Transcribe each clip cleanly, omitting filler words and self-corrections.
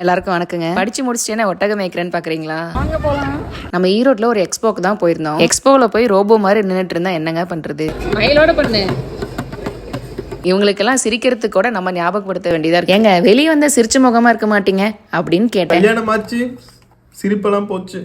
எல்லாருக்கும் வணக்கங்க. படிச்சு முடிச்சிட்டேன்னா ஒட்டகம் மேய்க்கிறேன்னு பாக்குறீங்களா? வாங்க போலாம். நம்ம ஈரோட்ல ஒரு எக்ஸ்போக்கு தான் போயிருந்தோம். எக்ஸ்போல போய் ரோபோ மாதிரி நின்னுட்டு இருந்தா என்னங்க பண்றது? மயிலோட பண்ணு. இவங்களுக்கெல்லாம் சிரிக்கிறதுக்கு கூட நம்ம ஞாபகப்படுத்த வேண்டியதா இருக்கு. ஏங்க வெளியே வந்த சிரிச்ச முகமா இருக்க மாட்டீங்க அப்படின்னு கேட்டேன். கல்யாணம் ஆச்சு, சிரிப்பெல்லாம் போச்சு.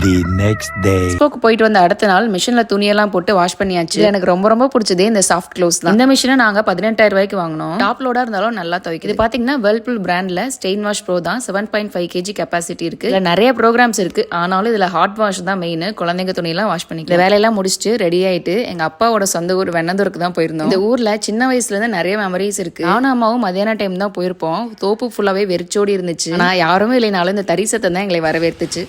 The next day. எக்ஸ்போக்கு போயிட்டு வந்த அடுத்த நாள் மிஷின்ல துணியெல்லாம் போட்டு வாஷ் பண்ணியாச்சு. எனக்கு ரொம்ப பிடிச்சதே இந்த சாஃப்ட் க்ளோஸ் தான். இந்த மிஷினை நாங்க 18,000 ரூபாய்க்கு வாங்கினோம். டாப் லோடா இருந்தாலும் நல்லா துவைக்குது. இது பாத்தீங்கன்னா வேர்ல்பூல் பிராண்ட்ல ஸ்டெயின் வாஷ் ப்ரோ தான். 7.5 kg கெப்பாசிட்டி இருக்கு. இதுல நிறைய ப்ரோக்ராம்ஸ் இருக்கு. ஆனாலும் இதுல ஹாட் வாஷ் தான் மெயின். குழந்தைங்க துணியெல்லாம் வாஷ் பண்ணிக்கலாம். வேலையெல்லாம் முடிச்சுட்டு ரெடி ஆயிட்டு எங்க அப்பாவோட சொந்த ஊர் வெண்ணந்தூருக்கு தான் போயிருந்தோம். இந்த ஊர்ல சின்ன வயசுல இருந்து நிறைய மெமரிஸ் இருக்கு. நானும் அம்மாவும் மதியான டைம் தான் போயிருப்போம். தோப்பு ஃபுல்லாவே வெறிச்சோடி இருந்துச்சு. ஆனா யாருமே இல்லைனாலும் இந்த தரிசத்தம் தான் எங்களை வரவேற்றுச்சு.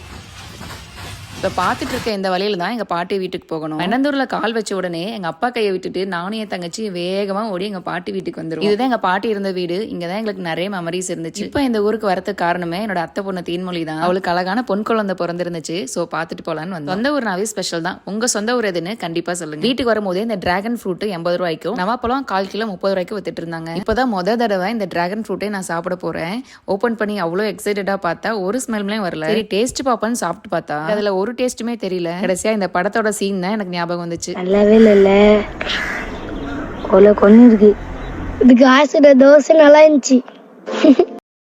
இப்போ பார்த்துட்டு இருக்க இந்த வழியில தான் எங்க பாட்டி வீட்டுக்கு போகணும். வெண்ணந்தூர்ல கால் வச்ச உடனே எங்க அப்பா கையை விட்டுட்டு நானும் என் தங்கச்சி வேகமா ஓடி எங்க பாட்டி வீட்டுக்கு வந்துரும். இதுதான் எங்க பாட்டி இருந்த வீடு. இங்கதான் எங்களுக்கு நிறைய மெமரிஸ் இருந்துச்சு. இப்போ இந்த ஊருக்கு வரதுக்கு காரணமே என்னோட அத்தை பொண்ணு தீன்மொழி தான். அவளுக்கு அழகான பொன் குழந்தை பிறந்திருந்துச்சு. சோ பாத்துட்டு போலான்னு வந்தோம். சொந்த ஊர்னாவே ஸ்பெஷல் தான். உங்க சொந்த ஊர் எதுன்னு கண்டிப்பா சொல்லுங்க. வீட்டுக்கு வரும்போதே இந்த டிராகன் ஃப்ரூட் 80 ரூபாய்க்கும், நவாப்பழம் 1/4 கிலோ 30 ரூபாய்க்கு வித்துட்டு இருந்தாங்க. இப்பதான் தடவை இந்த டிராகன் ஃப்ரூட்டை நான் சாப்பிட போறேன். ஓபன் பண்ணி அவ்வளவு எக்ஸைட்டடா பார்த்தா ஒரு ஸ்மெல்மே வரல. சரி டேஸ்ட் பாப்பான்னு சாப்பிட்டு பார்த்தா அதுல ஒரு டேஸ்ட்டுமே தெரியல. கடைசியா இந்த படத்தோட சீன் தான் எனக்கு ஞாபகம் வந்துச்சு. நல்லாவே இல்ல, கொலை கொன்னு இருக்கு. இதுக்கு ஆசிட தோசை நல்லா இருந்துச்சு.